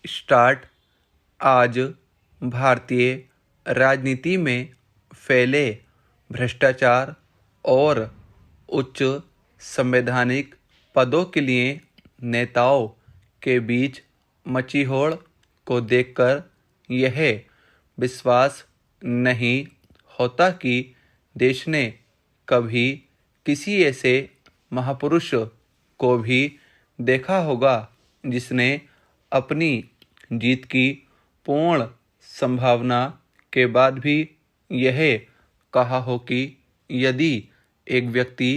Start. आज भारतीय राजनीति में फैले भ्रष्टाचार और उच्च संवैधानिक पदों के लिए नेताओं के बीच मची होड़ को देखकर यह विश्वास नहीं होता कि देश ने कभी किसी ऐसे महापुरुष को भी देखा होगा जिसने अपनी जीत की पूर्ण संभावना के बाद भी यह कहा हो कि यदि एक व्यक्ति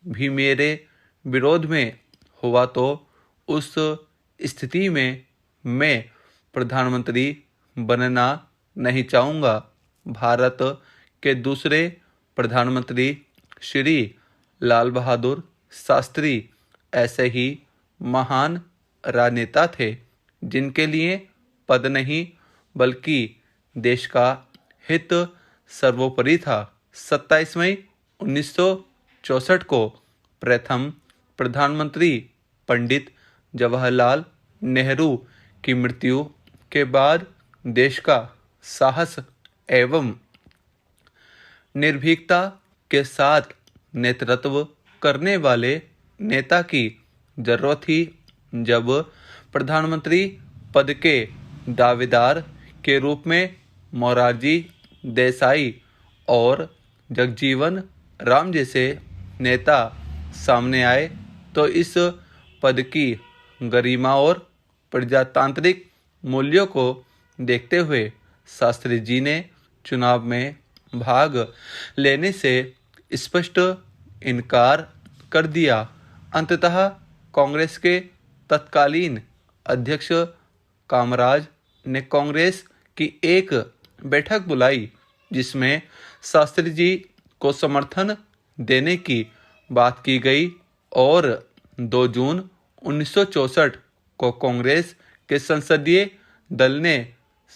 भी मेरे विरोध में हुआ तो उस स्थिति में मैं प्रधानमंत्री बनना नहीं चाहूँगा। भारत के दूसरे प्रधानमंत्री श्री लाल बहादुर शास्त्री ऐसे ही महान राजनेता थे जिनके लिए पद नहीं बल्कि देश का हित सर्वोपरि था। 27 मई 1964 को प्रथम प्रधानमंत्री पंडित जवाहरलाल नेहरू की मृत्यु के बाद देश का साहस एवं निर्भीकता के साथ नेतृत्व करने वाले नेता की जरूरत थी। जब प्रधानमंत्री पद के दावेदार के रूप में मोरारजी देसाई और जगजीवन राम जैसे नेता सामने आए तो इस पद की गरिमा और प्रजातांत्रिक मूल्यों को देखते हुए शास्त्री जी ने चुनाव में भाग लेने से स्पष्ट इनकार कर दिया। अंततः कांग्रेस के तत्कालीन अध्यक्ष कामराज ने कांग्रेस की एक बैठक बुलाई जिसमें शास्त्री जी को समर्थन देने की बात की गई और 2 जून 1964 को कांग्रेस के संसदीय दल ने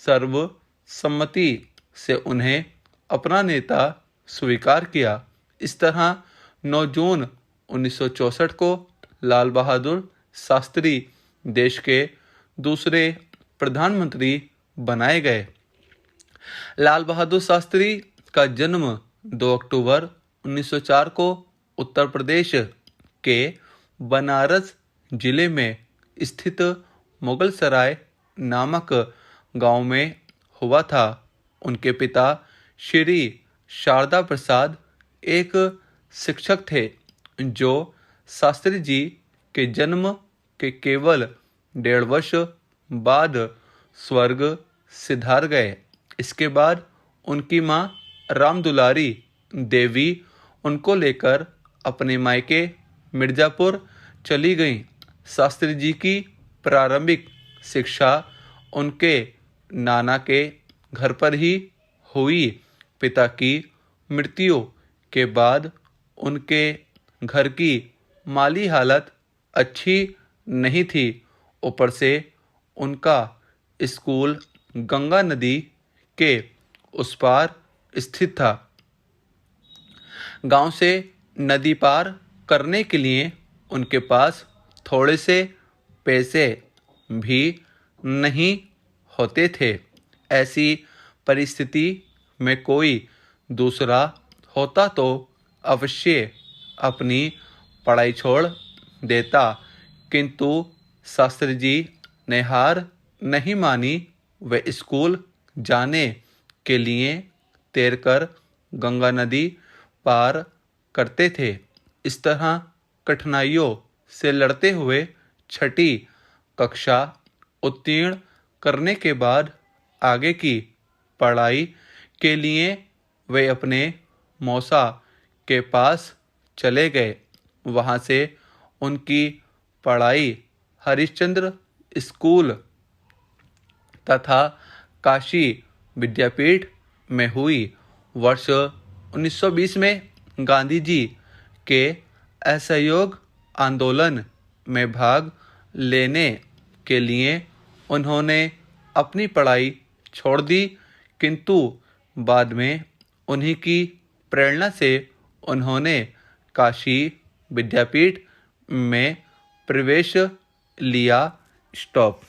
सर्वसम्मति से उन्हें अपना नेता स्वीकार किया। इस तरह 9 जून 1964 को लाल बहादुर शास्त्री देश के दूसरे प्रधानमंत्री बनाए गए। लाल बहादुर शास्त्री का जन्म 2 अक्टूबर 1904 को उत्तर प्रदेश के बनारस जिले में स्थित मुगलसराय नामक गांव में हुआ था। उनके पिता श्री शारदा प्रसाद एक शिक्षक थे जो शास्त्री जी के जन्म के केवल 1.5 वर्ष बाद स्वर्ग सिधार गए। इसके बाद उनकी मां रामदुलारी देवी उनको लेकर अपने मायके मिर्जापुर चली गईं। शास्त्री जी की प्रारंभिक शिक्षा उनके नाना के घर पर ही हुई। पिता की मृत्यु के बाद उनके घर की माली हालत अच्छी नहीं थी। ऊपर से उनका स्कूल गंगा नदी के उस पार स्थित था। गांव से नदी पार करने के लिए उनके पास थोड़े से पैसे भी नहीं होते थे। ऐसी परिस्थिति में कोई दूसरा होता तो अवश्य अपनी पढ़ाई छोड़ देता, किंतु शास्त्री जी ने हार नहीं मानी। वे स्कूल जाने के लिए तैरकर गंगा नदी पार करते थे। इस तरह कठिनाइयों से लड़ते हुए 6ठी कक्षा उत्तीर्ण करने के बाद आगे की पढ़ाई के लिए वे अपने मौसा के पास चले गए। वहाँ से उनकी पढ़ाई हरिश्चंद्र स्कूल तथा काशी विद्यापीठ में हुई। वर्ष 1920 में गांधी जी के असहयोग आंदोलन में भाग लेने के लिए उन्होंने अपनी पढ़ाई छोड़ दी, किंतु बाद में उन्हीं की प्रेरणा से उन्होंने काशी विद्यापीठ में प्रवेश लिया। स्टॉप।